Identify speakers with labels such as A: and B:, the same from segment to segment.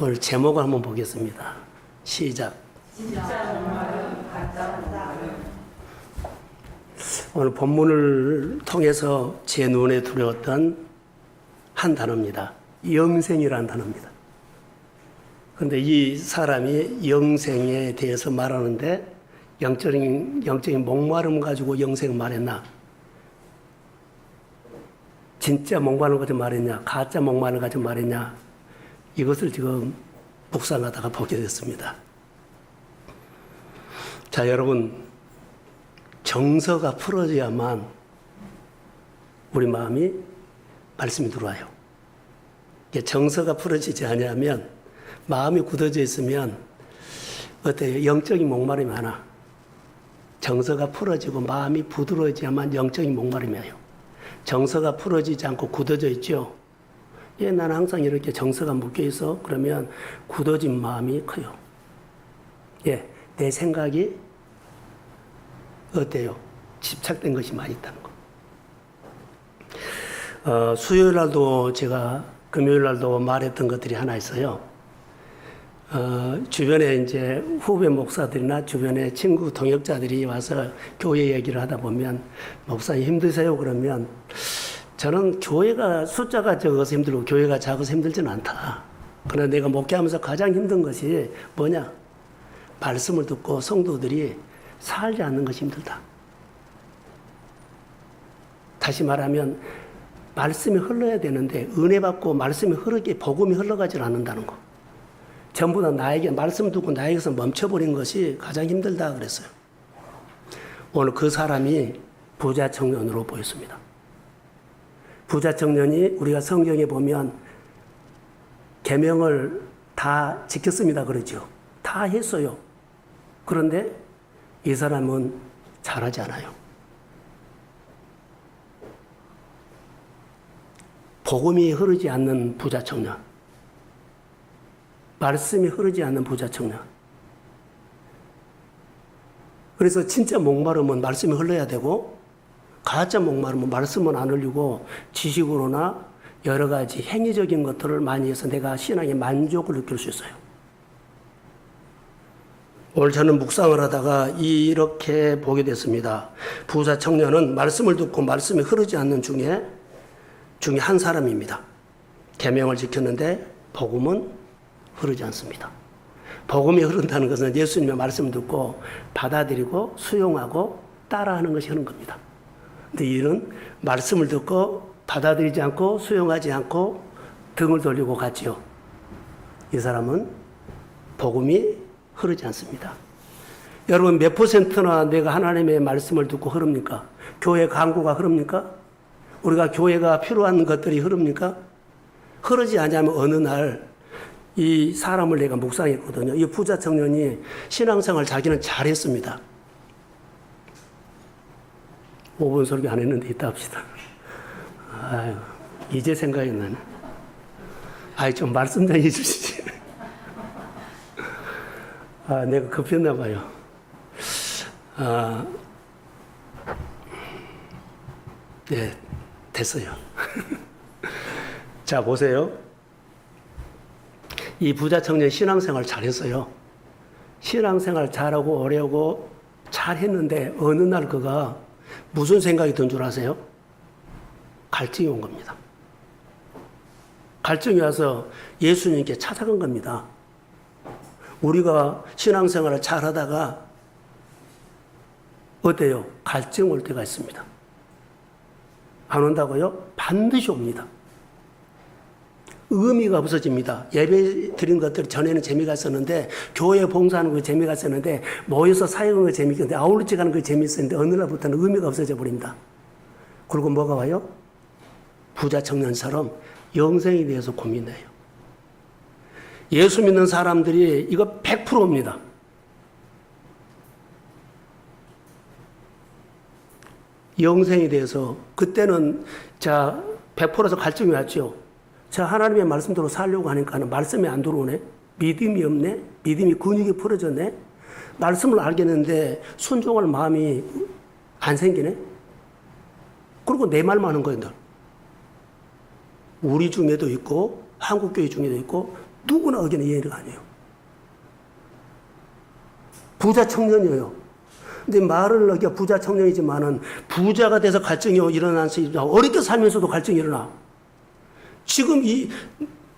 A: 오늘 제목을 한번 보겠습니다. 시작.
B: 진짜 정말은 가짜다.
A: 오늘 본문을 통해서 제 눈에 들어왔던 한 단어입니다. 영생이라는 단어입니다. 그런데 이 사람이 영생에 대해서 말하는데 영적인 목마름 가지고 영생을 말했나? 진짜 목마름을 가지고 말했냐? 가짜 목마름을 가지고 말했냐? 이것을 지금 묵상하다가 보게 됐습니다. 자, 여러분, 정서가 풀어져야만 우리 마음이 말씀이 들어와요. 정서가 풀어지지 않으면 마음이 굳어져 있으면 어때요? 영적인 목마름이 많아. 정서가 풀어지고 마음이 부드러워져야만 영적인 목마름이 와요. 정서가 풀어지지 않고 굳어져 있죠. 예, 나는 항상 이렇게 정서가 묶여 있어. 그러면 굳어진 마음이 커요. 예, 내 생각이 어때요? 집착된 것이 많이 있다는 거. 수요일 날도 제가 금요일 날도 말했던 것들이 하나 있어요. 주변에 이제 후배 목사들이나 주변에 친구 동역자들이 와서 교회 얘기를 하다 보면 목사님 힘드세요? 그러면 저는 교회가 숫자가 적어서 힘들고 교회가 작아서 힘들지는 않다. 그러나 내가 목회하면서 가장 힘든 것이 뭐냐? 말씀을 듣고 성도들이 살지 않는 것이 힘들다. 다시 말하면 말씀이 흘러야 되는데 은혜 받고 말씀이 흐르게 복음이 흘러가지 않는다는 거. 전부 다 나에게 말씀 듣고 나에게서 멈춰버린 것이 가장 힘들다 그랬어요. 오늘 그 사람이 부자 청년으로 보였습니다. 부자 청년이 우리가 성경에 보면 계명을 다 지켰습니다 그러죠. 다 했어요. 그런데 이 사람은 잘하지 않아요. 복음이 흐르지 않는 부자 청년. 말씀이 흐르지 않는 부자 청년. 그래서 진짜 목마름은 말씀이 흘러야 되고 가짜 목마름은 말씀은 안 흘리고 지식으로나 여러 가지 행위적인 것들을 많이 해서 내가 신앙의 만족을 느낄 수 있어요. 오늘 저는 묵상을 하다가 이렇게 보게 됐습니다. 부자 청년은 말씀을 듣고 말씀이 흐르지 않는 중에 한 사람입니다. 계명을 지켰는데 복음은 흐르지 않습니다. 복음이 흐른다는 것은 예수님의 말씀을 듣고 받아들이고 수용하고 따라하는 것이 흐른 겁니다. 근데 이는 말씀을 듣고 받아들이지 않고 수용하지 않고 등을 돌리고 갔지요. 이 사람은 복음이 흐르지 않습니다. 여러분 몇 퍼센트나 내가 하나님의 말씀을 듣고 흐릅니까? 교회 강구가 흐릅니까? 우리가 교회가 필요한 것들이 흐릅니까? 흐르지 않으면 어느 날 이 사람을 내가 묵상했거든요. 이 부자 청년이 신앙생활 자기는 잘했습니다. 5분 설교 안 했는데 이따 합시다. 아유, 이제 생각이 나네. 아이, 좀 말씀 좀 해주시지. 아, 내가 급했나 봐요. 네, 됐어요. 자, 보세요. 이 부자 청년 신앙생활 잘했어요. 신앙생활 잘하고 오래하고 잘했는데 어느 날 그가 무슨 생각이 든 줄 아세요? 갈증이 온 겁니다. 갈증이 와서 예수님께 찾아간 겁니다. 우리가 신앙생활을 잘하다가 어때요? 갈증 올 때가 있습니다. 안 온다고요? 반드시 옵니다. 의미가 없어집니다. 예배 드린 것들이 전에는 재미가 있었는데 교회 봉사하는 거 재미가 있었는데 모여서 사역하는 거 재미있는데 아울러지 가는 거 재미있었는데 어느 날부터는 의미가 없어져 버립니다. 그리고 뭐가 와요? 부자 청년처럼 영생에 대해서 고민해요. 예수 믿는 사람들이 이거 100%입니다. 영생에 대해서 그때는 자 100%에서 갈증이 왔죠. 자, 하나님의 말씀대로 살려고 하니까는 말씀이 안 들어오네. 믿음이 없네. 믿음이 근육이 풀어졌네. 말씀을 알겠는데 순종할 마음이 안 생기네. 그리고 내 말만 하는 거예요. 우리 중에도 있고 한국교회 중에도 있고 누구나 의견이 이해가 아니에요. 부자 청년이에요. 근데 말을 하기가 부자 청년이지만은 부자가 돼서 갈증이 일어날 수 있다. 어렵게 살면서도 갈증이 일어나. 지금 이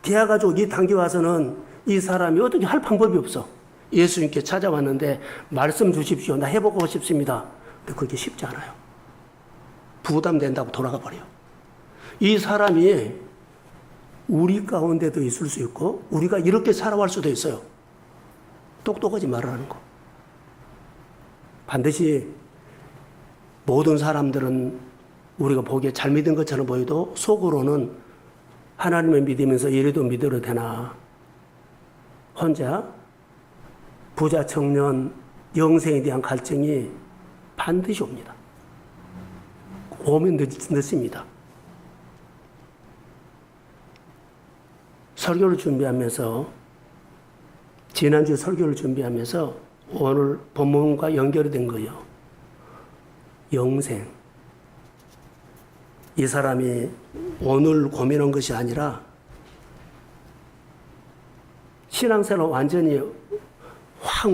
A: 대학 가지고 이 단계 와서는 이 사람이 어떻게 할 방법이 없어. 예수님께 찾아왔는데 말씀 주십시오. 나 해보고 싶습니다. 근데 그게 쉽지 않아요. 부담된다고 돌아가 버려요. 이 사람이 우리 가운데도 있을 수 있고 우리가 이렇게 살아갈 수도 있어요. 똑똑하지 말라는 거. 반드시 모든 사람들은 우리가 보기에 잘 믿은 것처럼 보여도 속으로는 하나님을 믿으면서 이래도 믿어도 되나. 혼자 부자 청년 영생에 대한 갈증이 반드시 옵니다. 오면 늦습니다. 설교를 준비하면서 지난주 설교를 준비하면서 오늘 본문과 연결이 된 거예요. 영생. 이 사람이 오늘 고민한 것이 아니라 신앙생활 완전히 확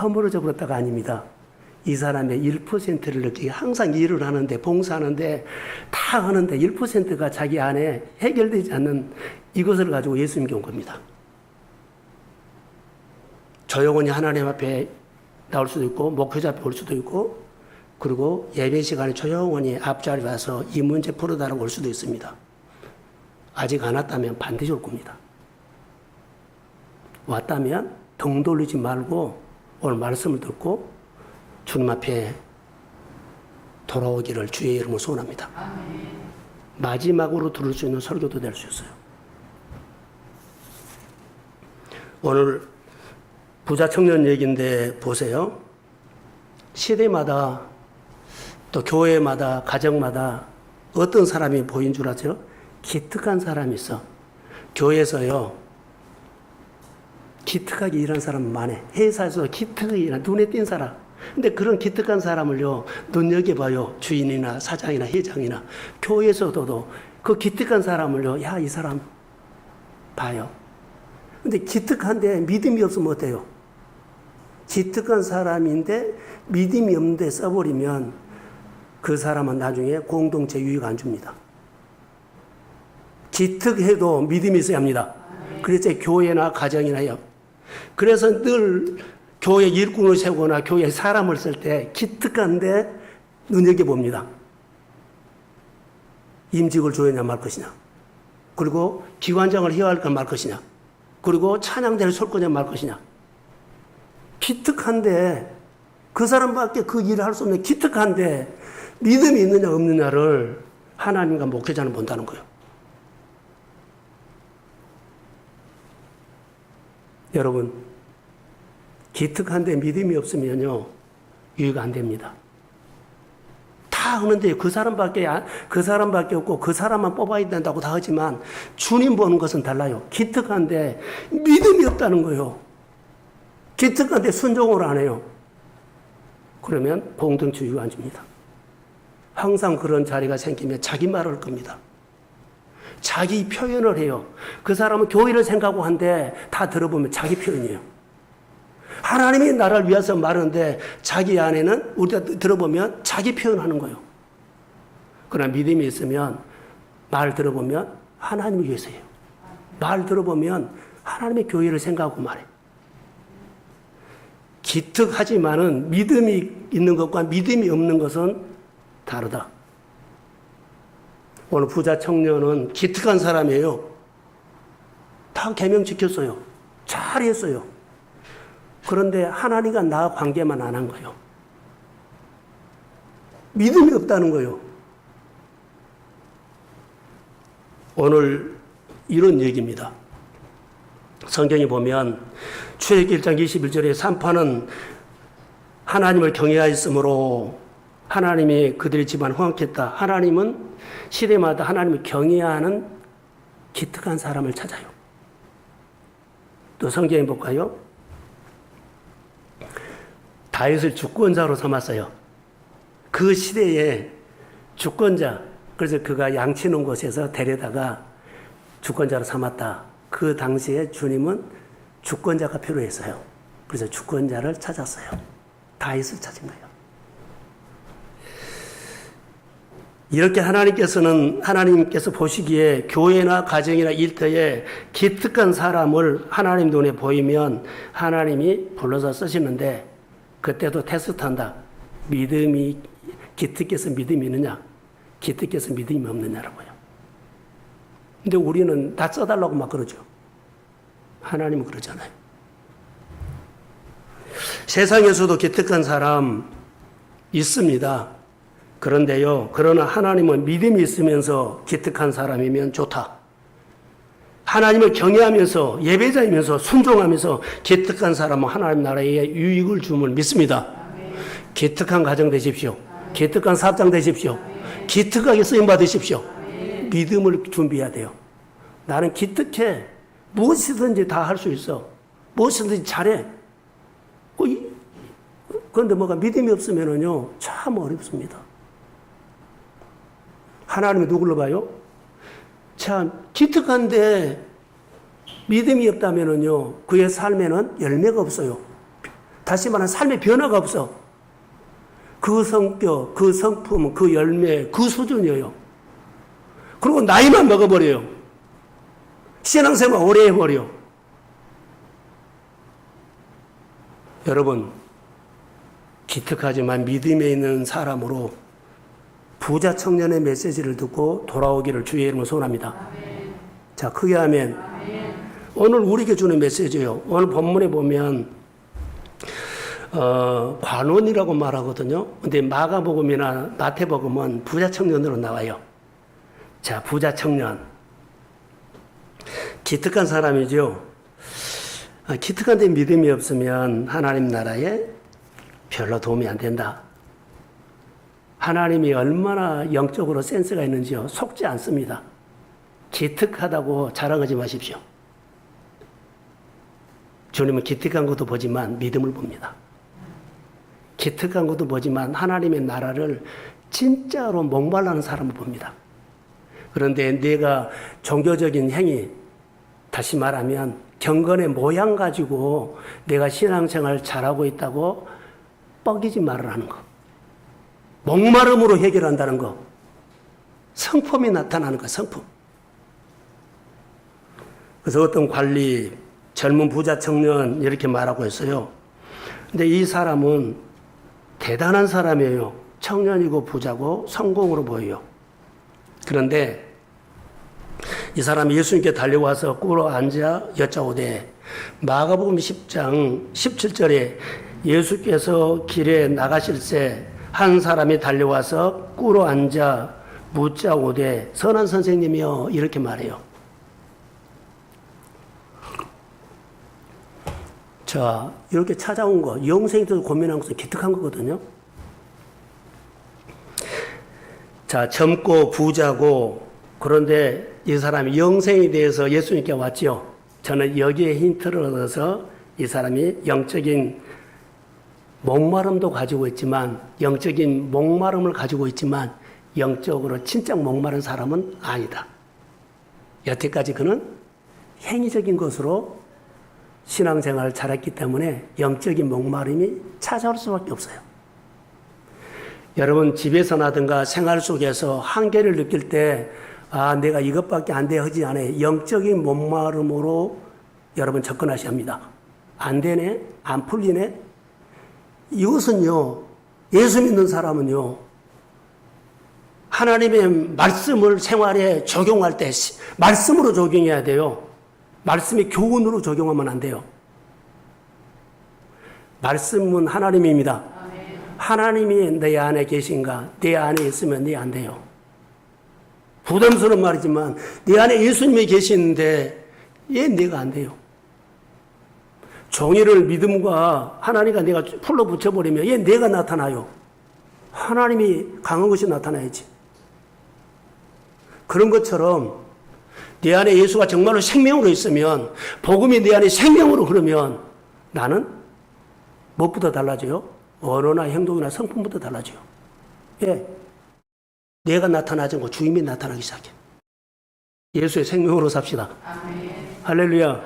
A: 허물어져 버렸다가 아닙니다. 이 사람의 1%를 느끼게 항상 일을 하는데 봉사하는데 다 하는데 1%가 자기 안에 해결되지 않는 이것을 가지고 예수님께 온 겁니다. 조용히 하나님 앞에 나올 수도 있고 목회자 앞에 올 수도 있고 그리고 예배 시간에 조용히 앞자리에 와서 이 문제 풀어달라고 올 수도 있습니다. 아직 안 왔다면 반드시 올 겁니다. 왔다면 등 돌리지 말고 오늘 말씀을 듣고 주님 앞에 돌아오기를 주의 이름으로 소원합니다. 아멘. 마지막으로 들을 수 있는 설교도 될 수 있어요. 오늘 부자 청년 얘기인데 보세요. 시대마다 또 교회마다 가정마다 어떤 사람이 보인 줄 아죠? 기특한 사람이 있어. 교회에서요. 기특하게 일하는 사람 많아. 회사에서 기특하게 일하는 눈에 띈 사람. 근데 그런 기특한 사람을요. 눈여겨봐요. 주인이나 사장이나 회장이나 교회에서도 그 기특한 사람을요. 야, 이 사람 봐요. 근데 기특한데 믿음이 없으면 어때요? 기특한 사람인데 믿음이 없는데 써버리면 그 사람은 나중에 공동체 유익 안 줍니다. 기특해도 믿음이 있어야 합니다. 그래서 교회나 가정이나 요. 그래서 늘 교회 일꾼을 세우거나 교회 사람을 쓸 때 기특한데 눈여겨봅니다. 임직을 줘야 말 것이냐. 그리고 기관장을 해야 할까 말 것이냐. 그리고 찬양대를 설 거냐 말 것이냐. 기특한데 그 사람밖에 그 일을 할 수 없는 기특한데 믿음이 있느냐 없느냐를 하나님과 목회자는 본다는 거예요. 여러분, 기특한데 믿음이 없으면요, 유익 안 됩니다. 다 하는데 그 사람밖에 없고 그 사람만 뽑아야 된다고 다 하지만 주님 보는 것은 달라요. 기특한데 믿음이 없다는 거예요. 기특한데 순종을 안 해요. 그러면 공동체 유익 안 줍니다. 항상 그런 자리가 생기면 자기 말을 할 겁니다. 자기 표현을 해요. 그 사람은 교회를 생각하고 한데 다 들어보면 자기 표현이에요. 하나님이 나를 위해서 말하는데 자기 안에는 우리가 들어보면 자기 표현하는 거예요. 그러나 믿음이 있으면 말 들어보면 하나님을 위해서예요. 말 들어보면 하나님의 교회를 생각하고 말해요. 기특하지만은 믿음이 있는 것과 믿음이 없는 것은 다르다. 오늘 부자 청년은 기특한 사람이에요. 다 계명 지켰어요. 잘했어요. 그런데 하나님과 나 관계만 안 한 거예요. 믿음이 없다는 거예요. 오늘 이런 얘기입니다. 성경에 보면 출애굽기 1장 21절에 산파는 하나님을 경외하였으므로 하나님이 그들의 집안 허락했다. 하나님은 시대마다 하나님을 경외하는 기특한 사람을 찾아요. 또 성경에 볼까요? 다윗을 주권자로 삼았어요. 그 시대에 주권자, 그래서 그가 양치는 곳에서 데려다가 주권자로 삼았다. 그 당시에 주님은 주권자가 필요했어요. 그래서 주권자를 찾았어요. 다윗을 찾은 거예요. 이렇게 하나님께서 보시기에 교회나 가정이나 일터에 기특한 사람을 하나님 눈에 보이면 하나님이 불러서 쓰시는데 그때도 테스트한다. 기특해서 믿음이 있느냐? 기특해서 믿음이 없느냐라고요. 근데 우리는 다 써달라고 막 그러죠. 하나님은 그러잖아요. 세상에서도 기특한 사람 있습니다. 그런데요, 그러나 하나님은 믿음이 있으면서 기특한 사람이면 좋다. 하나님을 경외하면서 예배자이면서 순종하면서 기특한 사람은 하나님 나라에 유익을 줌을 믿습니다. 기특한 가정 되십시오. 기특한 사업장 되십시오. 기특하게 쓰임 받으십시오. 믿음을 준비해야 돼요. 나는 기특해. 무엇이든지 다 할 수 있어. 무엇이든지 잘해. 그런데 뭐가 믿음이 없으면은요, 참 어렵습니다. 하나님이 누굴로 봐요? 참, 기특한데 믿음이 없다면은요, 그의 삶에는 열매가 없어요. 다시 말하면 삶의 변화가 없어. 그 성격, 그 성품, 그 열매, 그 수준이에요. 그리고 나이만 먹어버려요. 신앙생활 오래 해버려. 여러분, 기특하지만 믿음에 있는 사람으로 부자 청년의 메시지를 듣고 돌아오기를 주의 이름으로 소원합니다. 아멘. 자, 크게 하면 아멘. 오늘 우리에게 주는 메시지예요. 오늘 본문에 보면 관원이라고 말하거든요. 근데 마가복음이나 마태복음은 부자 청년으로 나와요. 자, 부자 청년. 기특한 사람이죠. 기특한데 믿음이 없으면 하나님 나라에 별로 도움이 안 된다. 하나님이 얼마나 영적으로 센스가 있는지요. 속지 않습니다. 기특하다고 자랑하지 마십시오. 주님은 기특한 것도 보지만 믿음을 봅니다. 기특한 것도 보지만 하나님의 나라를 진짜로 목말라는 사람을 봅니다. 그런데 내가 종교적인 행위, 다시 말하면 경건의 모양 가지고 내가 신앙생활 잘하고 있다고 뻐기지 말으라는 거. 목마름으로 해결한다는 거. 성품이 나타나는 거, 성품. 그래서 어떤 관리, 젊은 부자 청년 이렇게 말하고 있어요. 근데 이 사람은 대단한 사람이에요. 청년이고 부자고 성공으로 보여요. 그런데 이 사람이 예수님께 달려와서 꿇어 앉아 여짜오되 마가복음 10장 17절에 예수께서 길에 나가실새 한 사람이 달려와서 꿇어 앉아 묻자오되 선한 선생님이여 이렇게 말해요. 자, 이렇게 찾아온 거, 영생에도 고민한 것은 기특한 거거든요. 자, 젊고 부자고 그런데 이 사람이 영생에 대해서 예수님께 왔죠. 저는 여기에 힌트를 얻어서 이 사람이 영적인 목마름도 가지고 있지만 영적인 목마름을 가지고 있지만 영적으로 진짜 목마른 사람은 아니다. 여태까지 그는 행위적인 것으로 신앙생활을 잘했기 때문에 영적인 목마름이 찾아올 수밖에 없어요. 여러분 집에서나든가 생활 속에서 한계를 느낄 때 내가 이것밖에 안 돼 하지 않아요. 영적인 목마름으로 여러분 접근하셔야 합니다. 안 되네? 안 풀리네? 이것은요, 예수 믿는 사람은요, 하나님의 말씀을 생활에 적용할 때 말씀으로 적용해야 돼요. 말씀의 교훈으로 적용하면 안 돼요. 말씀은 하나님입니다. 하나님이 내 안에 계신가? 내 안에 있으면 내 안 돼요. 부담스러운 말이지만 내 안에 예수님이 계시는데 얘 내가 안 돼요. 정의를 믿음과 하나님과 내가 풀로 붙여버리면 얘 내가 나타나요. 하나님이 강한 것이 나타나야지. 그런 것처럼 내 안에 예수가 정말로 생명으로 있으면 복음이 내 안에 생명으로 흐르면 나는 무엇부터 달라져요? 언어나 행동이나 성품부터 달라져요. 예. 내가 나타나지 않고 주님이 나타나기 시작해. 예수의 생명으로 삽시다. 아멘. 할렐루야.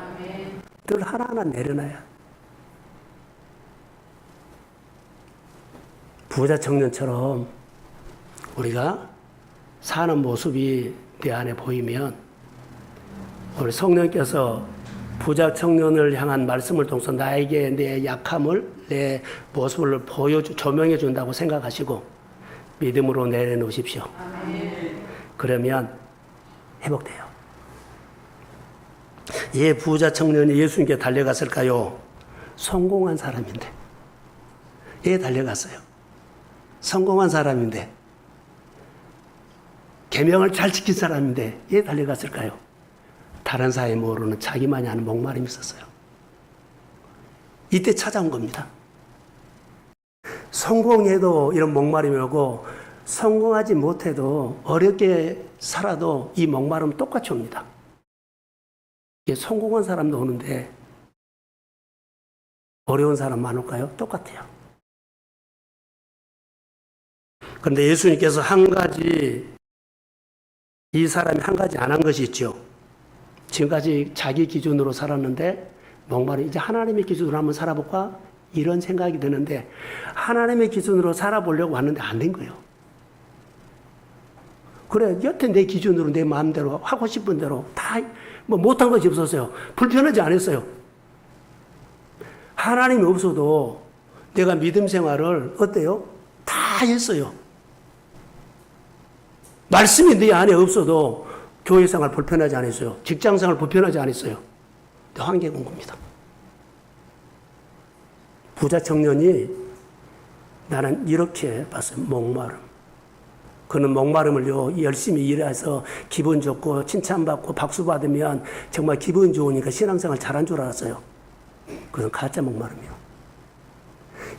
A: 늘 하나하나 내려놔야. 부자 청년처럼 우리가 사는 모습이 내 안에 보이면 우리 성령께서 부자 청년을 향한 말씀을 통해서 나에게 내 약함을, 내 모습을 조명해 준다고 생각하시고 믿음으로 내려놓으십시오. 그러면 회복돼요. 예, 부자 청년이 예수님께 달려갔을까요? 성공한 사람인데. 예, 달려갔어요. 성공한 사람인데. 계명을 잘 지킨 사람인데 예, 달려갔을까요? 다른 사람이 모르는 자기만이 아는 목마름이 있었어요. 이때 찾아온 겁니다. 성공해도 이런 목마름이 오고 성공하지 못해도 어렵게 살아도 이 목마름은 똑같이 옵니다. 이게 성공한 사람도 오는데 어려운 사람 많을까요? 똑같아요. 그런데 예수님께서 한 가지, 이 사람이 한 가지 안 한 것이 있죠. 지금까지 자기 기준으로 살았는데 목마름, 이제 하나님의 기준으로 한번 살아볼까? 이런 생각이 드는데 하나님의 기준으로 살아보려고 왔는데 안 된 거예요. 그래, 여태 내 기준으로 내 마음대로 하고 싶은 대로 다 뭐 못한 것이 없었어요. 불편하지 않았어요. 하나님이 없어도 내가 믿음 생활을 어때요? 다 했어요. 말씀이 내 안에 없어도 교회 생활 불편하지 않았어요. 직장 생활 불편하지 않았어요. 환경이 온 겁니다. 부자 청년이 나는 이렇게 봤어요. 목마름. 그는 목마름을요, 열심히 일해서 기분 좋고 칭찬받고 박수 받으면 정말 기분 좋으니까 신앙생활 잘한 줄 알았어요. 그건 가짜 목마름이요.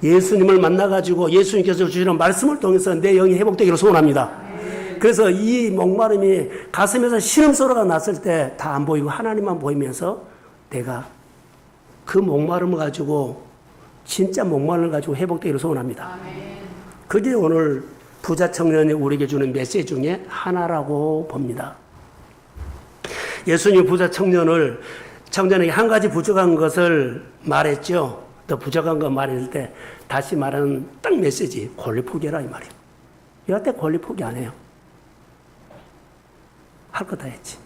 A: 예수님을 만나가지고 예수님께서 주시는 말씀을 통해서 내 영이 회복되기를 소원합니다. 그래서 이 목마름이 가슴에서 신음소리가 났을 때 다 안 보이고 하나님만 보이면서 내가 그 목마름을 가지고 진짜 목마름을 가지고 회복되기를 소원합니다. 그게 오늘 부자 청년이 우리에게 주는 메시지 중에 하나라고 봅니다. 예수님 부자 청년에게 한 가지 부족한 것을 말했죠. 또 부족한 거 말할 때 다시 말하는 딱 메시지, 권리 포기해라 이 말이에요. 여태 권리 포기 안 해요. 할 거 다 했지.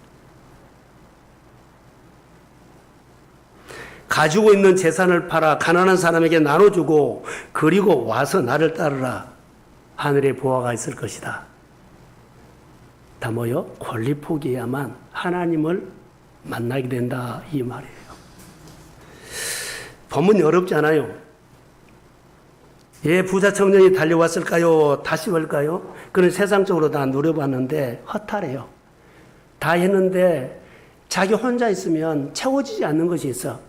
A: 가지고 있는 재산을 팔아 가난한 사람에게 나눠주고 그리고 와서 나를 따르라. 하늘에 보화가 있을 것이다. 다 뭐요? 권리 포기해야만 하나님을 만나게 된다 이 말이에요. 본문이 어렵지 않아요. 예, 부자 청년이 달려왔을까요? 다시 올까요? 그는 세상적으로 다 누려봤는데 허탈해요. 다 했는데 자기 혼자 있으면 채워지지 않는 것이 있어.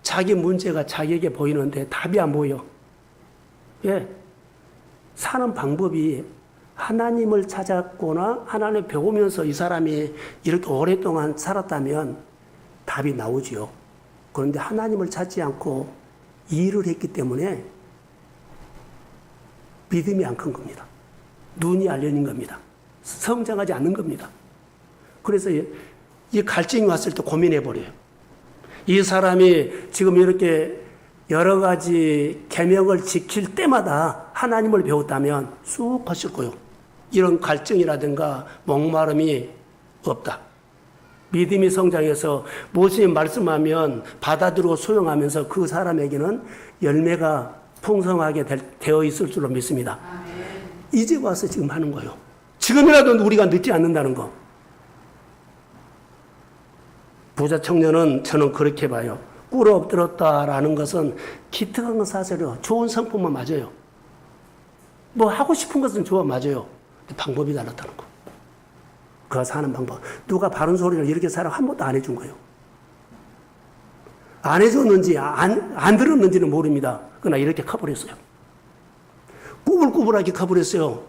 A: 자기 문제가 자기에게 보이는데 답이 안 보여. 예, 사는 방법이 하나님을 찾았거나 하나님을 배우면서 이 사람이 이렇게 오랫동안 살았다면 답이 나오지요. 그런데 하나님을 찾지 않고 일을 했기 때문에 믿음이 안 큰 겁니다. 눈이 안 열린 겁니다. 성장하지 않는 겁니다. 그래서 이 갈증이 왔을 때 고민해버려요. 이 사람이 지금 이렇게 여러 가지 계명을 지킬 때마다 하나님을 배웠다면 쑥 하실 거예요. 이런 갈증이라든가 목마름이 없다. 믿음이 성장해서 무엇이 말씀하면 받아들이고 수용하면서 그 사람에게는 열매가 풍성하게 되어 있을 줄로 믿습니다. 이제 와서 지금 하는 거예요. 지금이라도 우리가 늦지 않는다는 거. 부자 청년은 저는 그렇게 봐요. 꿇어 엎드렸다라는 것은 기특한 건 사실이요. 좋은 성품은 맞아요. 뭐 하고 싶은 것은 좋아 맞아요. 근데 방법이 달랐다는 거. 그 사는 방법. 누가 바른 소리를 이렇게 살아 한 번도 안 해준 거예요. 안 해줬는지 안 들었는지는 모릅니다. 그러나 이렇게 커버렸어요. 꾸불꾸불하게 커버렸어요.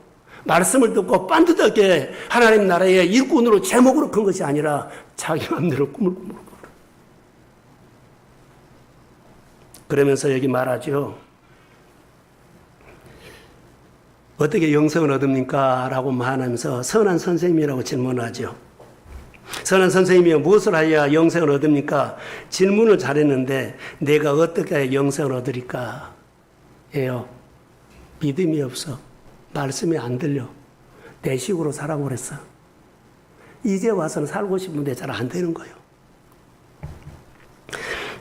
A: 말씀을 듣고 반듯하게 하나님 나라의 일꾼으로 제목으로 큰 것이 아니라 자기 마음대로 꾸물꾸물. 그러면서 여기 말하죠. 어떻게 영성을 얻습니까? 라고 말하면서 선한 선생님이라고 질문하죠. 선한 선생님이여 무엇을 하여야 영생을 얻습니까? 질문을 잘했는데 내가 어떻게 해야 영생을 얻으리까? 예요. 믿음이 없어. 말씀이 안 들려. 내 식으로 살아고 그랬어. 이제 와서는 살고 싶은데 잘 안 되는 거예요.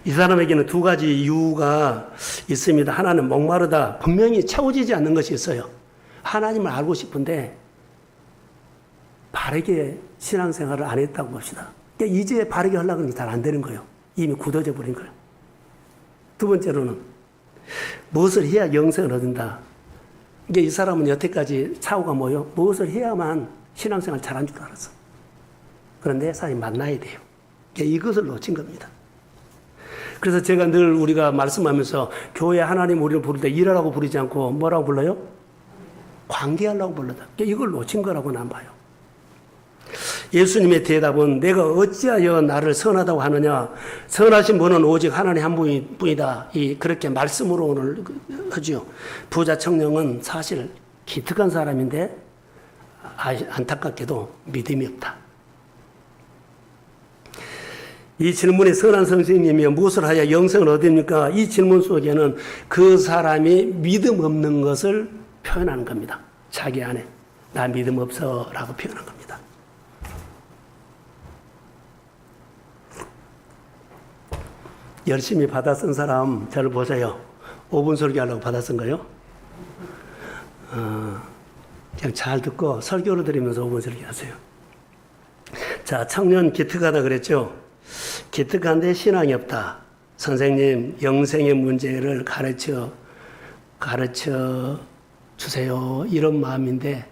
A: 이 사람에게는 두 가지 이유가 있습니다. 하나는 목마르다. 분명히 채워지지 않는 것이 있어요. 하나님을 알고 싶은데 바르게 신앙생활을 안 했다고 봅시다. 그러니까 이제 바르게 하려고 하는 게 잘 안 되는 거예요. 이미 굳어져 버린 거예요. 두 번째로는 무엇을 해야 영생을 얻는다. 이게 이 사람은 여태까지 사고가 뭐요? 무엇을 해야만 신앙생활 잘한 줄 알았어. 그런데 사람이 만나야 돼요. 그러니까 이것을 놓친 겁니다. 그래서 제가 늘 우리가 말씀하면서 교회 하나님 우리를 부를 때 일하라고 부르지 않고 뭐라고 불러요? 관계하려고 불러다. 그러니까 이걸 놓친 거라고 난 봐요. 예수님의 대답은 내가 어찌하여 나를 선하다고 하느냐. 선하신 분은 오직 하나님 한 분이다. 그렇게 말씀으로 오늘 하죠. 부자 청년은 사실 기특한 사람인데 안타깝게도 믿음이 없다. 이 질문에 선한 선생님이 무엇을 하여 영생을 얻습니까? 이 질문 속에는 그 사람이 믿음 없는 것을 표현하는 겁니다. 자기 안에 나 믿음 없어 라고 표현한 겁니다. 열심히 받아 쓴 사람 저를 보세요. 5분 설교하려고 받아 쓴 거요? 그냥 잘 듣고 설교를 드리면서 5분 설교하세요. 자, 청년 기특하다 그랬죠? 기특한데 신앙이 없다. 선생님, 영생의 문제를 가르쳐 주세요. 이런 마음인데,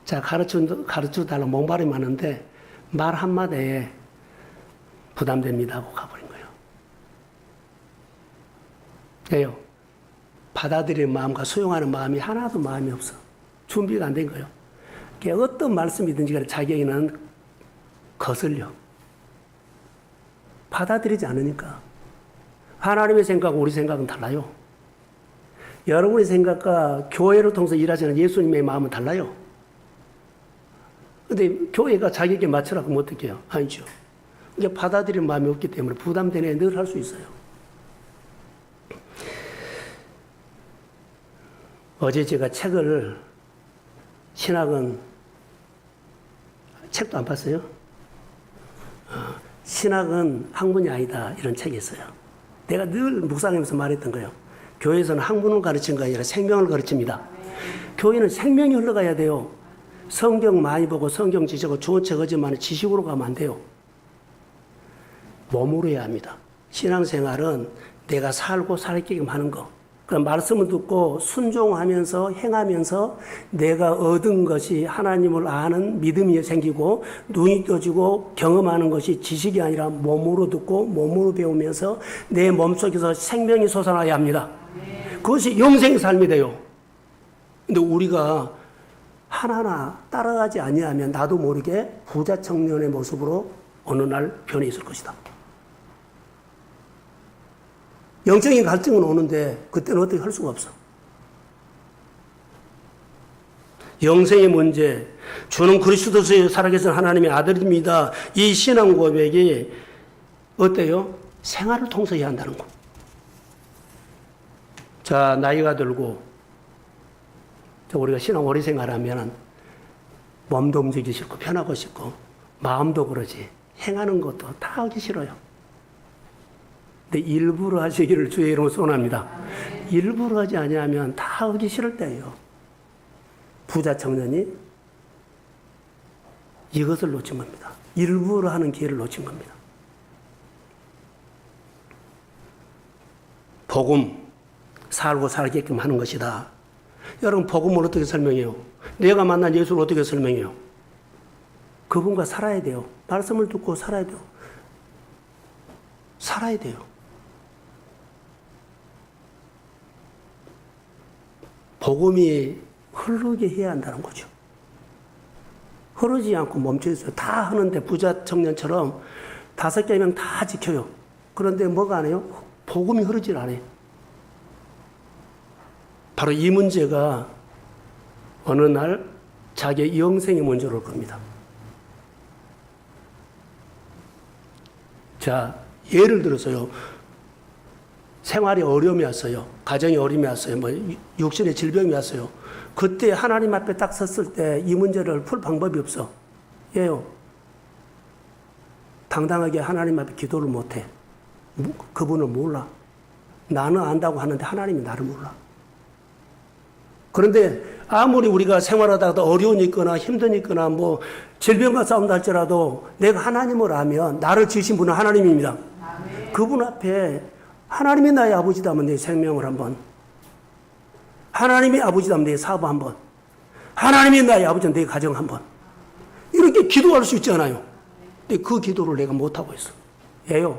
A: 자, 가르쳐 달라고 목말이 많은데, 말 한마디에 부담됩니다 하고 가버린 거예요. 왜요? 받아들이는 마음과 수용하는 마음이 하나도 마음이 없어. 준비가 안 된 거예요. 어떤 말씀이든지 간에 자기에게는 거슬려. 받아들이지 않으니까. 하나님의 생각과 우리 생각은 달라요. 여러분의 생각과 교회를 통해서 일하시는 예수님의 마음은 달라요. 근데 교회가 자기에게 맞추라고 하면 어떻게 해요? 아니죠. 이게 받아들이는 마음이 없기 때문에 부담되네 늘 할 수 있어요. 어제 제가 신학은 책도 안 봤어요? 신학은 학문이 아니다 이런 책이 있어요. 내가 늘 묵상하면서 말했던 거예요. 교회에서는 학문을 가르치는 게 아니라 생명을 가르칩니다. 교회는 생명이 흘러가야 돼요. 성경 많이 보고 성경 지식하고 좋은 책 얻지만 지식으로 가면 안 돼요. 몸으로 해야 합니다. 신앙생활은 내가 살고 살게끔 하는 거. 그럼 말씀을 듣고 순종하면서 행하면서 내가 얻은 것이 하나님을 아는 믿음이 생기고 눈이 떠지고 경험하는 것이 지식이 아니라 몸으로 듣고 몸으로 배우면서 내 몸속에서 생명이 솟아나야 합니다. 그것이 영생의 삶이 돼요. 근데 우리가 하나하나 따라가지 아니하면 나도 모르게 부자 청년의 모습으로 어느 날 변해 있을 것이다. 영적인 갈증은 오는데 그때는 어떻게 할 수가 없어. 영생의 문제, 주는 그리스도의 살아계신 하나님의 아들입니다. 이 신앙 고백이 어때요? 생활을 통해서 해야 한다는 거. 자, 나이가 들고 우리가 신앙 오래 생활하면 몸도 움직이기 싫고 편하고 싶고 마음도 그러지 행하는 것도 다 하기 싫어요. 근데 일부러 하시기를 주의 이름으로 소원합니다. 일부러 하지 아니하면 다 하기 싫을 때예요. 부자 청년이 이것을 놓친 겁니다. 일부러 하는 기회를 놓친 겁니다. 복음, 살고 살게끔 하는 것이다. 여러분, 복음을 어떻게 설명해요? 내가 만난 예수를 어떻게 설명해요? 그분과 살아야 돼요. 말씀을 듣고 살아야 돼요. 살아야 돼요. 복음이 흐르게 해야 한다는 거죠. 흐르지 않고 멈춰있어요. 다 하는데 부자 청년처럼 5개명 다 지켜요. 그런데 뭐가 안 해요? 복음이 흐르질 않아요. 바로 이 문제가 어느 날 자기의 영생의 문제로 올 겁니다. 자, 예를 들어서요. 생활이 어려움이 왔어요. 가정이 어려움이 왔어요. 뭐 육신의 질병이 왔어요. 그때 하나님 앞에 딱 섰을 때 이 문제를 풀 방법이 없어. 예요. 당당하게 하나님 앞에 기도를 못해. 그분을 몰라. 나는 안다고 하는데 하나님이 나를 몰라. 그런데 아무리 우리가 생활하다가 어려움이 있거나 힘든 있거나 뭐 질병과 싸운다 할지라도 내가 하나님을 알면 나를 지으신 분은 하나님입니다. 그분 앞에 하나님이 나의 아버지다면 내 생명을 한번, 하나님이 아버지다면 내 사업 한번, 하나님이 나의 아버지는 내 가정 한번, 이렇게 기도할 수 있잖아요. 근데 그 기도를 내가 못하고 있어. 예요.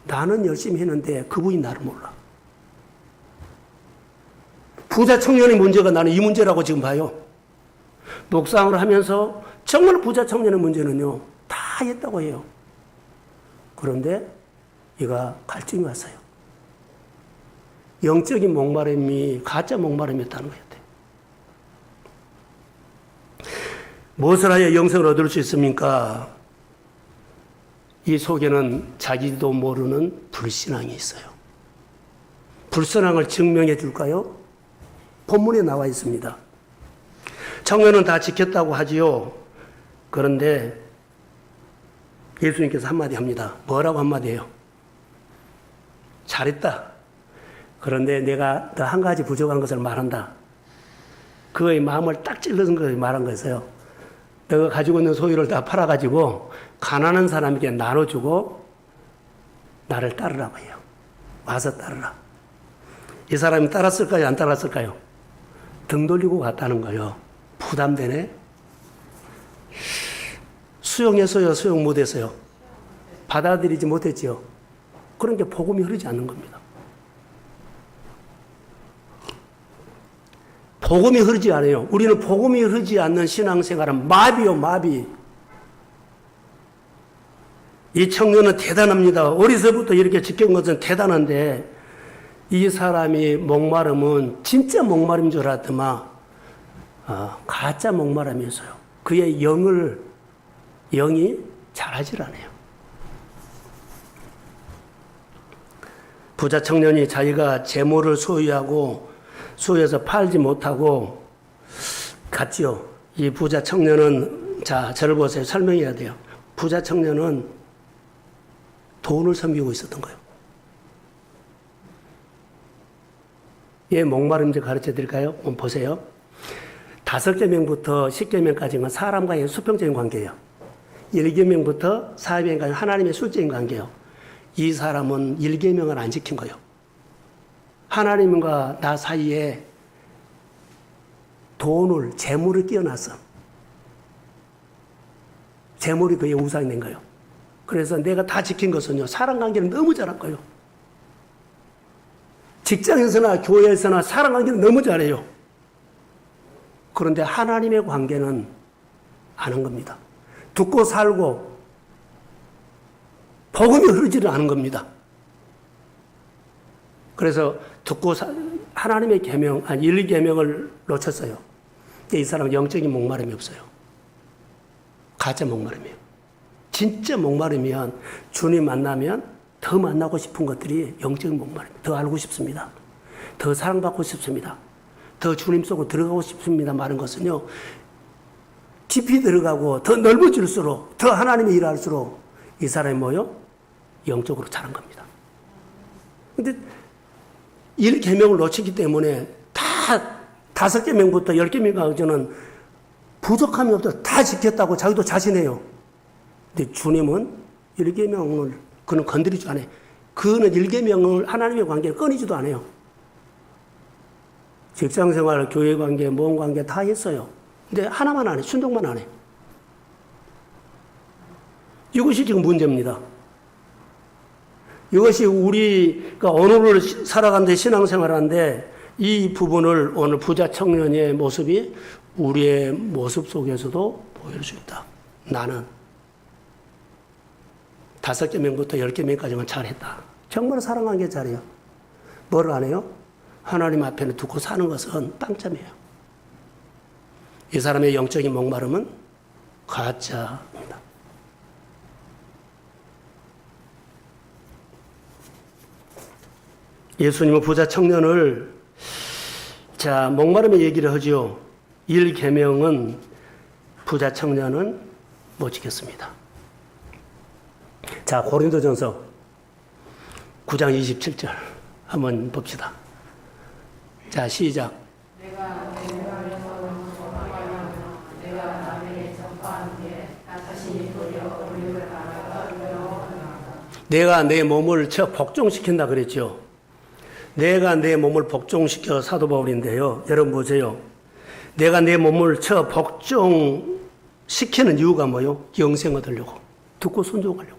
A: 나는 열심히 했는데 그분이 나를 몰라. 부자 청년의 문제가 나는 이 문제라고 지금 봐요. 묵상을 하면서 정말 부자 청년의 문제는요, 다 했다고 해요. 그런데 얘가 갈증이 왔어요. 영적인 목마름이 가짜 목마름이었다는 거였대. 무엇을 하여 영생을 얻을 수 있습니까? 이 속에는 자기도 모르는 불신앙이 있어요. 불신앙을 증명해 줄까요? 본문에 나와 있습니다. 청년은 다 지켰다고 하지요. 그런데 예수님께서 한마디 합니다. 뭐라고 한마디 해요? 잘했다. 그런데 내가 너 한 가지 부족한 것을 말한다. 그의 마음을 딱 찔러준 것을 말한 거였어요. 너가 가지고 있는 소유를 다 팔아가지고 가난한 사람에게 나눠주고 나를 따르라고 해요. 와서 따르라. 이 사람이 따랐을까요? 안 따랐을까요? 등 돌리고 갔다는 거예요. 부담되네. 수용했어요? 수용 못했어요? 받아들이지 못했지요. 그런 게 복음이 흐르지 않는 겁니다. 복음이 흐르지 않아요. 우리는 복음이 흐르지 않는 신앙생활은 마비요, 마비. 이 청년은 대단합니다. 어리서부터 이렇게 지킨 것은 대단한데 이 사람이 목마름은 진짜 목마름인 줄 알았더만 가짜 목마름이었어요. 그의 영이 자라질 않아요. 부자 청년이 자기가 재물을 소유해서 팔지 못하고 갔지요. 이 부자 청년은, 자, 저를 보세요. 설명해야 돼요. 부자 청년은 돈을 섬기고 있었던 거예요. 얘 목마름인지 가르쳐 드릴까요? 한번 보세요. 5계명부터 10계명까지는 사람과의 수평적인 관계예요. 1계명부터 4계명까지 하나님의 술적인 관계예요. 이 사람은 1계명을 안 지킨 거예요. 하나님과 나 사이에 재물을 끼워놨어. 재물이 그의 우상이 된 거예요. 그래서 내가 다 지킨 것은요, 사랑관계는 너무 잘한 거예요. 직장에서나 교회에서나 사랑관계는 너무 잘해요. 그런데 하나님의 관계는 안 한 겁니다. 듣고 살고 복음이 흐르지를 않은 겁니다. 그래서 하나님의 계명, 1계명을 놓쳤어요. 이 사람은 영적인 목마름이 없어요. 가짜 목마름이에요. 진짜 목마름이면 주님 만나면 더 만나고 싶은 것들이 영적인 목마름. 더 알고 싶습니다. 더 사랑받고 싶습니다. 더 주님 속으로 들어가고 싶습니다. 말한 것은요, 깊이 들어가고 더 넓어질수록, 더 하나님의 일을 할수록 이 사람이 뭐요? 영적으로 자란 겁니다. 근데 1계명을 놓치기 때문에 다 5계명부터 10계명까지는 부족함이 없어 다 지켰다고 자기도 자신해요. 근데 주님은 1계명을 그는 건드리지 않아요. 그는 1계명을 하나님의 관계를 끊이지도 않아요. 직장생활, 교회관계, 모험관계 다 했어요. 근데 하나만 안 해. 순종만 안 해. 이것이 지금 문제입니다. 이것이 우리가 오늘을 살아가는데 신앙생활하는데 이 부분을 오늘 부자 청년의 모습이 우리의 모습 속에서도 보일 수 있다. 나는 5계명부터 10계명까지만 잘했다. 정말 사랑한 게 잘해요. 뭘 안 해요? 하나님 앞에는 두고 사는 것은 빵점이에요. 이 사람의 영적인 목마름은 가짜입니다. 예수님은 부자 청년을 목마름의 얘기를 하죠. 1계명은 부자 청년은 못 지켰습니다. 고린도전서 9장 27절 한번 봅시다. 시작. 내가 내 몸을 복종시킨다 그랬죠. 내가 내 몸을 복종시켜 사도 바울인데요. 여러분 보세요. 내가 내 몸을 복종시키는 이유가 뭐요? 영생 얻으려고. 듣고 순종하려고.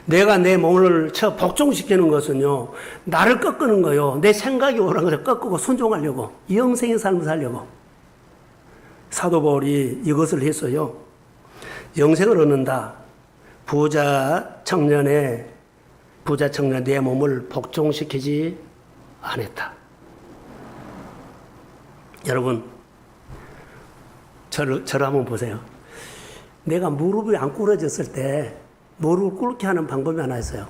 A: 내가 내 몸을 복종시키는 것은요. 나를 꺾는 거요. 내 생각이 오라는 것을 꺾고 순종하려고. 영생의 삶을 살려고. 사도 바울이 이것을 했어요. 영생을 얻는다. 부자 청년 내 몸을 복종시키지 않았다. 여러분, 저를 한번 보세요. 내가 무릎이 안 꿇어졌을 때 무릎을 꿇게 하는 방법이 하나 있어요.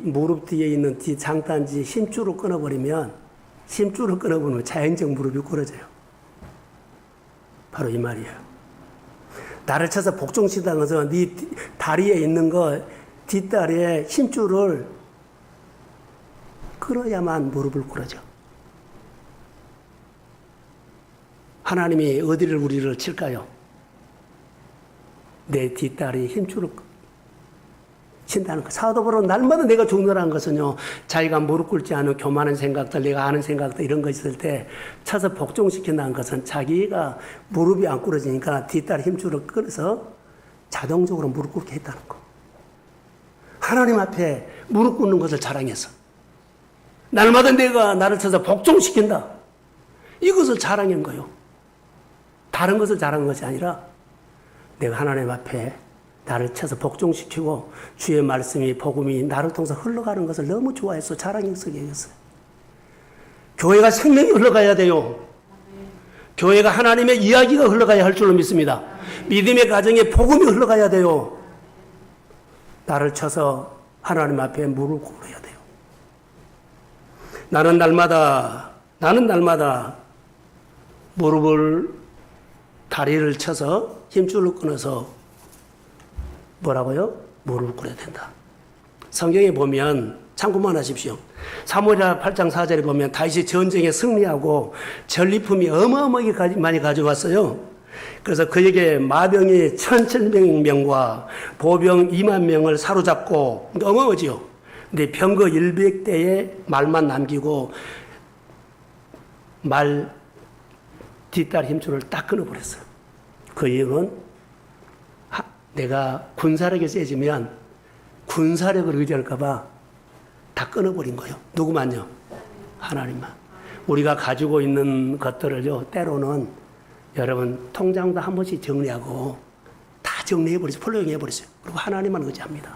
A: 무릎 뒤에 있는 장단지 힘줄을 끊어버리면 자연적 무릎이 꿇어져요. 바로 이 말이에요. 나를 쳐서 복종시키다는 것은 네 다리에 있는 뒷다리에 힘줄을 끌어야만 무릎을 꿇어져. 하나님이 어디를 우리를 칠까요? 내 뒷다리에 힘줄을 친다는 것. 사도 바울은 날마다 내가 죽노라는 것은요, 자기가 무릎 꿇지 않은 교만한 생각들, 내가 아는 생각들 이런 거 있을 때 차서 복종시킨다는 것은 자기가 무릎이 안 꿇어지니까 뒷다리 힘줄을 끌어서 자동적으로 무릎 꿇게 했다는 거. 하나님 앞에 무릎 꿇는 것을 자랑했어. 날마다 내가 나를 쳐서 복종시킨다. 이것을 자랑한 거요. 다른 것을 자랑한 것이 아니라 내가 하나님 앞에 나를 쳐서 복종시키고 주의 말씀이 복음이 나를 통해서 흘러가는 것을 너무 좋아해서 자랑해서 얘기했어요. 교회가 생명이 흘러가야 돼요. 교회가 하나님의 이야기가 흘러가야 할 줄로 믿습니다. 믿음의 가정에 복음이 흘러가야 돼요. 나를 쳐서 하나님 앞에 무릎 꿇어야 돼요. 나는 날마다 다리를 쳐서 힘줄을 끊어서 뭐라고요? 무릎을 꿇어야 된다. 성경에 보면 참고만 하십시오. 사무엘하 8장 4절에 보면 다윗이 전쟁에 승리하고 전리품이 어마어마하게 많이 가져왔어요. 그래서 그에게 마병이 1,700명과 보병 2만 명을 사로잡고 어마어마하지요. 근데 병거 100대에 말만 남기고 말 뒷다리 힘줄을 딱 끊어버렸어요. 그 이유는 내가 군사력이 세지면 군사력을 의지할까봐 다 끊어버린 거예요. 누구만요? 하나님만. 우리가 가지고 있는 것들을요, 때로는 여러분 통장도 한 번씩 정리하고 다 정리해버리세요. 폴로잉해버리세요. 그리고 하나님만 의지합니다.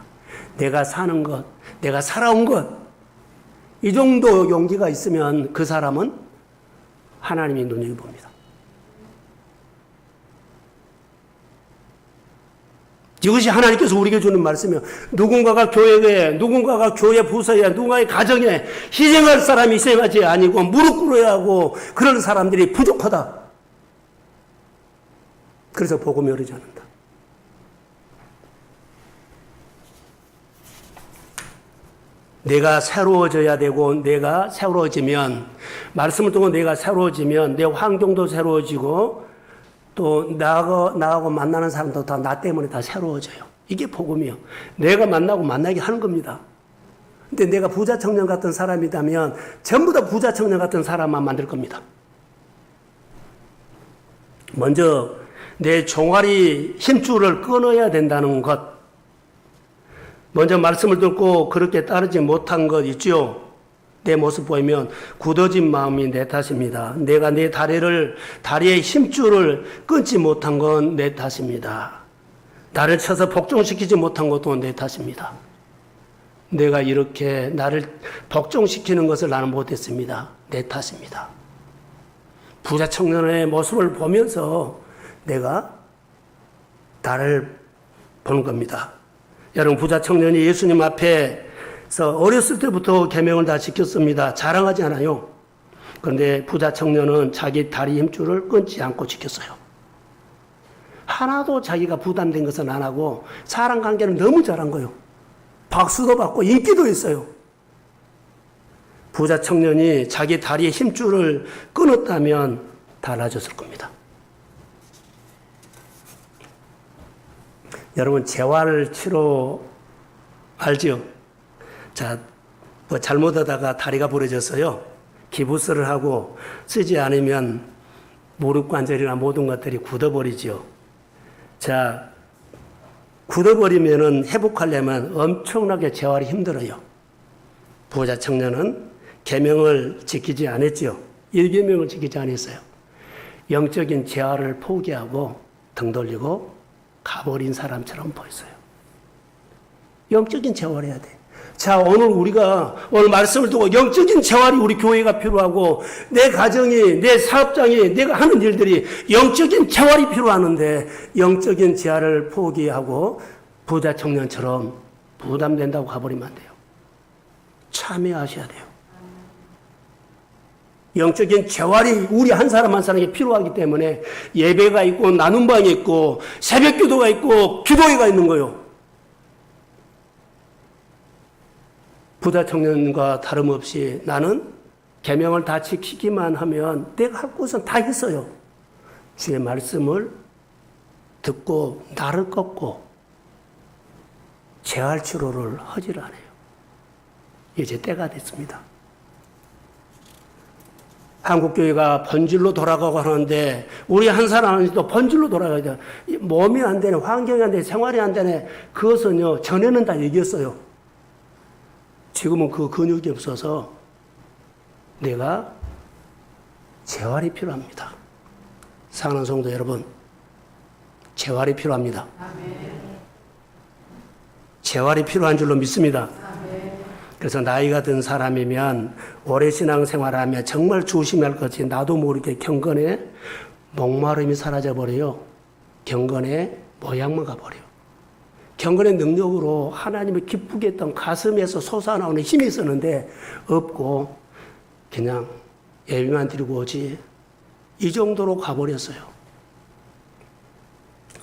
A: 내가 사는 것, 내가 살아온 것, 이 정도 용기가 있으면 그 사람은 하나님이 눈여겨봅니다. 이것이 하나님께서 우리에게 주는 말씀이에요. 누군가가 교회 부서에, 누군가의 가정에 희생할 사람이 희생하지 아니고 무릎 꿇어야 하고 그런 사람들이 부족하다. 그래서 복음이 흐르지 않는다. 내가 새로워져야 되고 내가 새로워지면 말씀을 통해 내가 새로워지면 내 환경도 새로워지고 또 나하고 만나는 사람도 다 나 때문에 다 새로워져요. 이게 복음이요. 내가 만나게 하는 겁니다. 근데 내가 부자 청년 같은 사람이라면 전부 다 부자 청년 같은 사람만 만들 겁니다. 먼저 내 종아리 힘줄을 끊어야 된다는 것. 먼저 말씀을 듣고 그렇게 따르지 못한 것 있죠. 내 모습 보이면 굳어진 마음이 내 탓입니다. 내가 내 다리의 힘줄을 끊지 못한 건 내 탓입니다. 나를 쳐서 복종시키지 못한 것도 내 탓입니다. 내가 이렇게 나를 복종시키는 것을 나는 못했습니다. 내 탓입니다. 부자 청년의 모습을 보면서 내가 나를 보는 겁니다. 여러분, 부자 청년이 예수님 앞에서 어렸을 때부터 계명을 다 지켰습니다. 자랑하지 않아요. 그런데 부자 청년은 자기 다리 힘줄을 끊지 않고 지켰어요. 하나도 자기가 부담된 것은 안 하고 사람 관계는 너무 잘한 거예요. 박수도 받고 인기도 있어요. 부자 청년이 자기 다리의 힘줄을 끊었다면 달라졌을 겁니다. 여러분, 재활 치료 알죠? 자, 뭐 잘못하다가 다리가 부러졌어요. 기부스를 하고 쓰지 않으면 무릎 관절이나 모든 것들이 굳어버리죠. 자, 굳어버리면은 회복하려면 엄청나게 재활이 힘들어요. 부자 청년은 계명을 지키지 않았죠. 1계명을 지키지 않았어요. 영적인 재활을 포기하고 등 돌리고 가버린 사람처럼 보였어요. 영적인 재활해야 돼. 자, 오늘 말씀을 두고 영적인 재활이 우리 교회가 필요하고 내 가정이, 내 사업장이, 내가 하는 일들이 영적인 재활이 필요하는데 영적인 재활을 포기하고 부자 청년처럼 부담된다고 가버리면 안 돼요. 참여하셔야 돼요. 영적인 재활이 우리 한 사람 한 사람에게 필요하기 때문에 예배가 있고 나눔방이 있고 새벽 기도가 있고 기도회가 있는 거예요. 부자 청년과 다름없이 나는 계명을 다 지키기만 하면 내가 할 것은 다 했어요. 주의 말씀을 듣고 나를 꺾고 재활 치료를 하질 않아요. 이제 때가 됐습니다. 한국교회가 번질로 돌아가고 하는데 우리 한 사람도 번질로 돌아가야 돼요. 몸이 안 되네, 환경이 안 되네, 생활이 안 되네. 그것은요, 전에는 다 얘기했어요. 지금은 그 근육이 없어서 내가 재활이 필요합니다. 사랑하는 성도 여러분, 재활이 필요합니다. 재활이 필요한 줄로 믿습니다. 그래서 나이가 든 사람이면 오래 신앙생활하면 정말 조심할 것이 나도 모르게 경건의 목마름이 사라져버려요. 경건의 모양만 가버려요. 경건의 능력으로 하나님을 기쁘게 했던 가슴에서 솟아나오는 힘이 있었는데 없고 그냥 예배만 드리고 오지, 이 정도로 가버렸어요.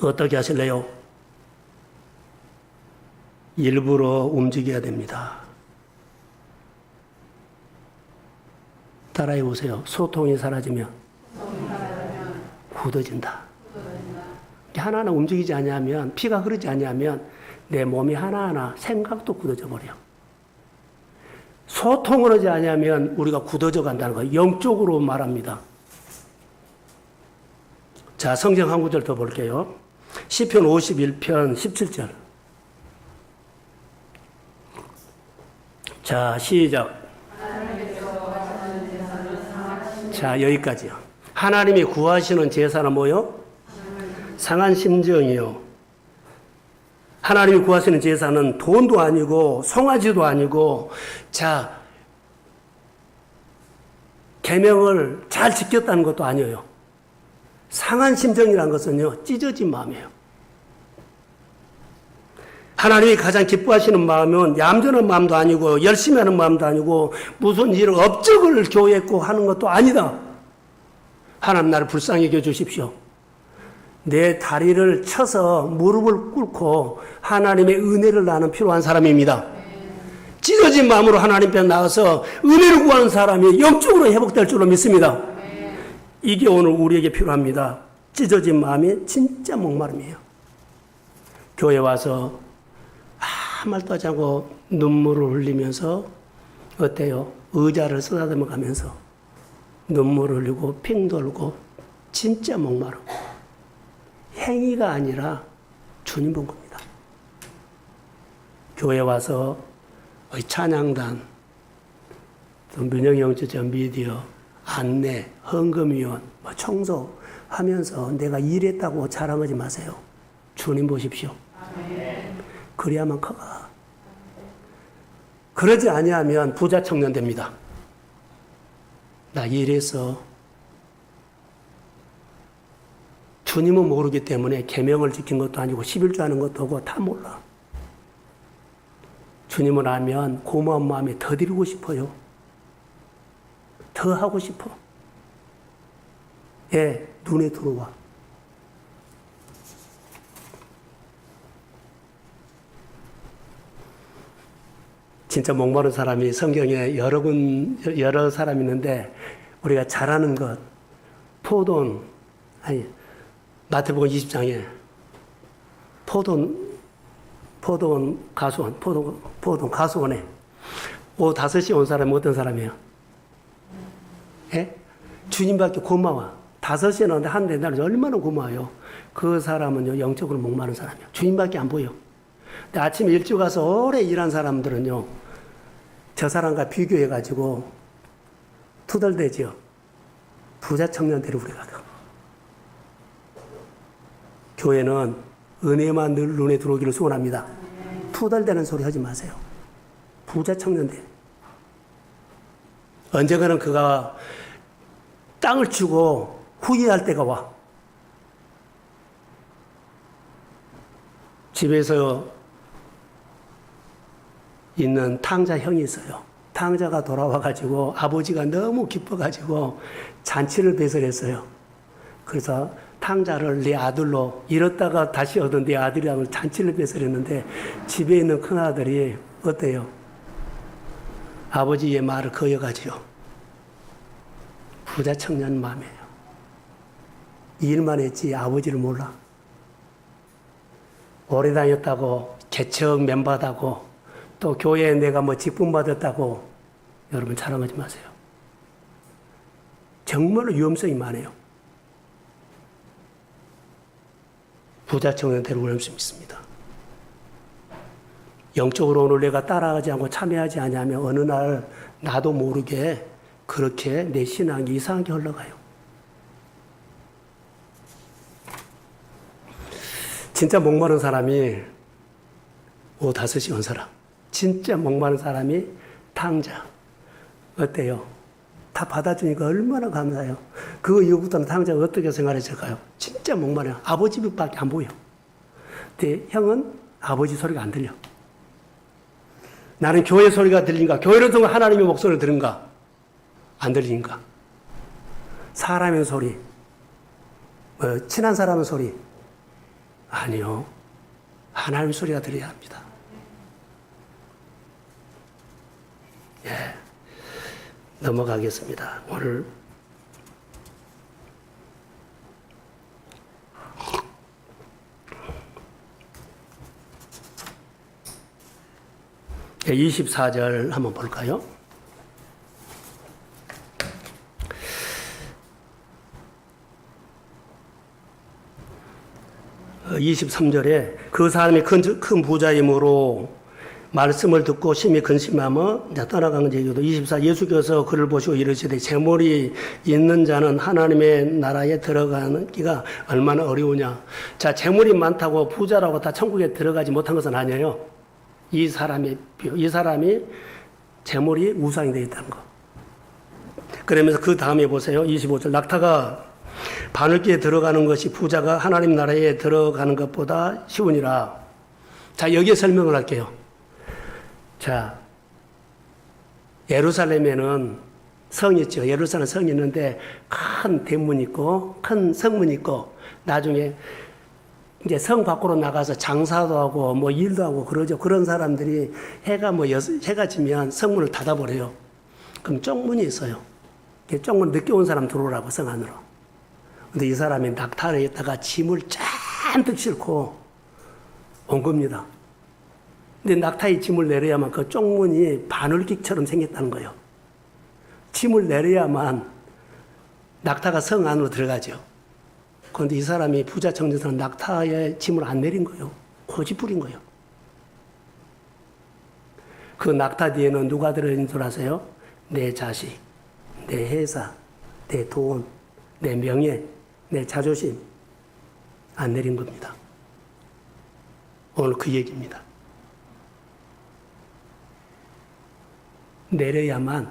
A: 어떻게 하실래요? 일부러 움직여야 됩니다. 따라해 보세요. 소통이 사라지면 굳어진다. 하나하나 움직이지 않으면, 피가 흐르지 않으면 내 몸이 하나하나 생각도 굳어져 버려. 소통을 하지 않으면 우리가 굳어져 간다는 거예요. 영적으로 말합니다. 자, 성경 한 구절 더 볼게요. 시편 51편 17절. 자, 시작. 자, 여기까지요. 하나님이 구하시는 제사는 뭐요? 상한 심정이요. 하나님이 구하시는 제사는 돈도 아니고 송아지도 아니고, 자, 계명을 잘 지켰다는 것도 아니에요. 상한 심정이라는 것은요, 찢어진 마음이에요. 하나님이 가장 기뻐하시는 마음은 얌전한 마음도 아니고 열심히 하는 마음도 아니고 무슨 일을 업적을 교했고 하는 것도 아니다. 하나님, 나를 불쌍히 여겨 주십시오. 내 다리를 쳐서 무릎을 꿇고 하나님의 은혜를 나는 필요한 사람입니다. 찢어진 마음으로 하나님 앞에 나가서 은혜를 구하는 사람이 영적으로 회복될 줄로 믿습니다. 이게 오늘 우리에게 필요합니다. 찢어진 마음이 진짜 목마름이에요. 교회 와서 아무 말도 하지 않고 눈물을 흘리면서 어때요? 의자를 쓰다듬어 가면서 눈물을 흘리고 핑 돌고 진짜 목마름. 행위가 아니라 주님 본 겁니다. 교회 와서 찬양단, 또 민영영주전 미디어, 안내, 헌금위원, 청소하면서 내가 일했다고 자랑하지 마세요. 주님 보십시오. 그래야만 커가. 그러지 아니하면 부자 청년 됩니다. 나 일해서. 주님은 모르기 때문에 계명을 지킨 것도 아니고 11조 하는 것도 하고 다 몰라. 주님을 알면 고마운 마음에 더 드리고 싶어요. 더 하고 싶어. 예, 눈에 들어와. 진짜 목마른 사람이 성경에 여러 사람이 있는데 우리가 잘하는 것, 마태복음 20장에 포도원 가수원에 오후 5시에 온 사람이 어떤 사람이에요? 예? 주님밖에 고마워. 5시에 나오는데 한 대날 얼마나 고마워요. 그 사람은요, 영적으로 목마른 사람이에요. 주님밖에 안 보여. 근데 아침에 일찍 가서 오래 일한 사람들은요, 저 사람과 비교해가지고 투덜대지요. 부자 청년들이 우리가. 교회는 은혜만 늘 눈에 들어오기를 소원합니다. 투덜대는 소리 하지 마세요. 부자 청년들. 언젠가는 그가 땅을 치고 후회할 때가 와. 집에서 있는 탕자 형이 있어요. 탕자가 돌아와가지고 아버지가 너무 기뻐가지고 잔치를 배설했어요. 그래서 탕자를 내 아들로 잃었다가 다시 얻은 내 아들이랑 잔치를 배설했는데 집에 있는 큰아들이 어때요? 아버지의 말을 거여가지요. 부자 청년 마음이에요. 일만 했지 아버지를 몰라. 오래 다녔다고 개척 멤버다고 또 교회에 내가 뭐 직분 받았다고 여러분 자랑하지 마세요. 정말로 위험성이 많아요. 부자 청년들을 위험성이 있습니다. 영적으로 오늘 내가 따라가지 않고 참여하지 않으면 어느 날 나도 모르게 그렇게 내 신앙이 이상하게 흘러가요. 진짜 목마른 사람이 오후 5시 온 사람. 진짜 목마른 사람이 탕자. 어때요? 다 받아주니까 얼마나 감사해요. 그 이후부터는 탕자가 어떻게 생활했을까요? 진짜 목마르요. 아버지 밖에 안 보여. 근데 형은 아버지 소리가 안 들려. 나는 교회 소리가 들린가? 교회를 통해 하나님의 목소리를 들은가? 안 들리는가? 사람의 소리, 친한 사람의 소리. 아니요. 하나님의 소리가 들려야 합니다. 예. 넘어가겠습니다. 오늘 예, 24절 한번 볼까요? 23절에 그 사람이 큰 부자이므로 말씀을 듣고 심히 근심하며 떠나간 얘기도 24 예수께서 그를 보시고 이르시되 재물이 있는 자는 하나님의 나라에 들어가기가 얼마나 어려우냐. 자, 재물이 많다고 부자라고 다 천국에 들어가지 못한 것은 아니에요. 이 사람이 재물이 우상이 되어 있다는 거. 그러면서 그 다음에 보세요. 25절 낙타가 바늘기에 들어가는 것이 부자가 하나님 나라에 들어가는 것보다 쉬우니라. 자, 여기에 설명을 할게요. 자, 예루살렘에는 성이 있죠. 예루살렘 성이 있는데 큰 대문 있고 큰 성문 있고 나중에 이제 성 밖으로 나가서 장사도 하고 뭐 일도 하고 그러죠. 그런 사람들이 해가 지면 성문을 닫아버려요. 그럼 쪽문이 있어요. 쪽문 늦게 온 사람 들어오라고 성 안으로. 근데 이 사람이 낙타에 있다가 짐을 잔뜩 싣고 온 겁니다. 근데 낙타의 짐을 내려야만 그 쪽문이 바늘깃처럼 생겼다는 거예요. 짐을 내려야만 낙타가 성 안으로 들어가죠. 그런데 이 사람이 부자 청년들은 낙타의 짐을 안 내린 거예요. 고집부린 거예요. 그 낙타 뒤에는 누가 들어있는 줄 아세요? 내 자식, 내 회사, 내 돈, 내 명예, 내 자존심 안 내린 겁니다. 오늘 그 얘기입니다. 내려야만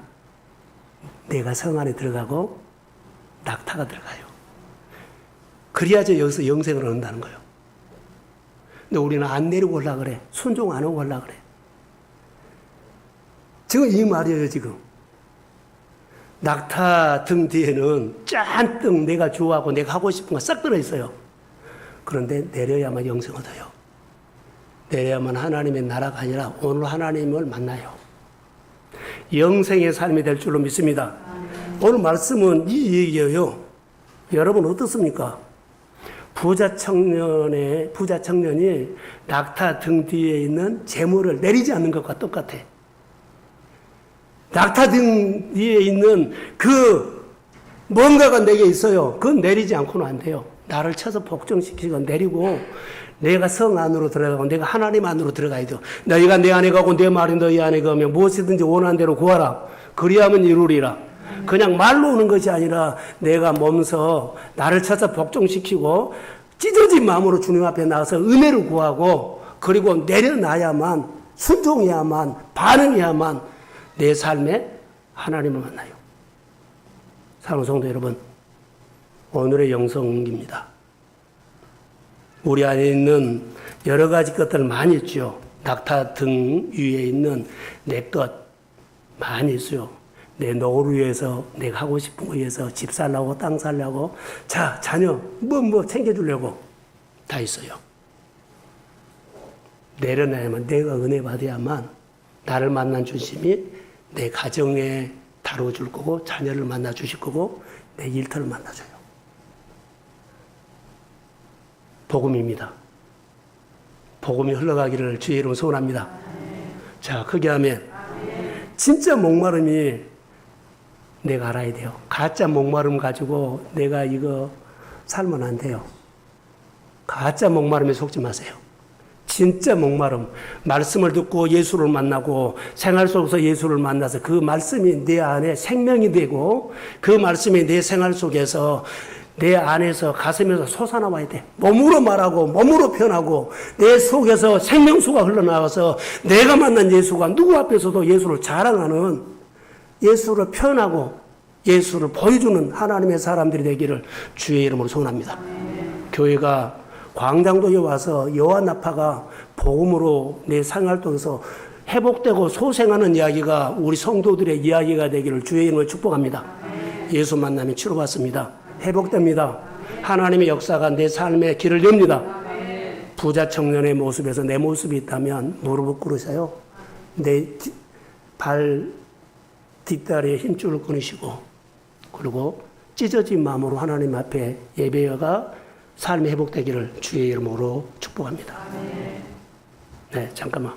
A: 내가 성 안에 들어가고 낙타가 들어가요. 그래야지 여기서 영생을 얻는다는 거예요. 근데 우리는 안 내리고 올라 그래. 순종 안 하고 올라 그래. 지금 이 말이에요, 지금. 낙타 등 뒤에는 잔뜩 내가 좋아하고 내가 하고 싶은 거 싹 들어있어요. 그런데 내려야만 영생 얻어요. 내려야만 하나님의 나라가 아니라 오늘 하나님을 만나요. 영생의 삶이 될 줄로 믿습니다. 오늘 말씀은 이 얘기예요. 여러분 어떻습니까? 부자 청년이 낙타 등 뒤에 있는 재물을 내리지 않는 것과 똑같아. 낙타 등 뒤에 있는 그 뭔가가 내게 있어요. 그건 내리지 않고는 안 돼요. 나를 쳐서 복종시키고 내리고 내가 성 안으로 들어가고 내가 하나님 안으로 들어가야 돼요. 너희가 내 안에 가고 내 말이 너희 안에 가면 무엇이든지 원하는 대로 구하라. 그리하면 이루리라. 그냥 말로 오는 것이 아니라 내가 몸서 나를 쳐서 복종시키고 찢어진 마음으로 주님 앞에 나가서 은혜를 구하고 그리고 내려놔야만 순종해야만 반응해야만 내 삶에 하나님을 만나요. 사랑하는 성도 여러분, 오늘의 영성입니다. 우리 안에 있는 여러 가지 것들 많이 있죠. 낙타 등 위에 있는 내 것 많이 있어요. 내 노후를 위해서 내가 하고 싶은 거 위해서 집 살라고 땅 살라고 자 자녀 뭐 챙겨주려고 다 있어요. 내려놔야만 내가 은혜 받아야만 나를 만난 주심이 내 가정에 다뤄줄 거고 자녀를 만나 주실 거고 내 일터를 만나줘요. 복음입니다. 복음이 흘러가기를 주의 이름으로 소원합니다. 자, 크게 하면 진짜 목마름이 내가 알아야 돼요. 가짜 목마름 가지고 내가 이거 살면 안 돼요. 가짜 목마름에 속지 마세요. 진짜 목마름, 말씀을 듣고 예수를 만나고 생활 속에서 예수를 만나서 그 말씀이 내 안에 생명이 되고 그 말씀이 내 생활 속에서 내 안에서 가슴에서 솟아나와야 돼. 몸으로 말하고 몸으로 표현하고 내 속에서 생명수가 흘러나와서 내가 만난 예수가 누구 앞에서도 예수를 자랑하는 예수를 표현하고 예수를 보여주는 하나님의 사람들이 되기를 주의 이름으로 소원합니다. 교회가 광장도에 와서 여호와나파가 복음으로 내 생활동에서 회복되고 소생하는 이야기가 우리 성도들의 이야기가 되기를 주의 이름으로 축복합니다. 예수 만남이 치료받습니다. 회복됩니다. 하나님의 역사가 내 삶의 길을 엽니다. 부자 청년의 모습에서 내 모습이 있다면 무릎을 꿇으세요. 내 발 뒷다리에 힘줄을 끊으시고 그리고 찢어진 마음으로 하나님 앞에 예배가 삶이 회복되기를 주의 이름으로 축복합니다. 네, 잠깐만.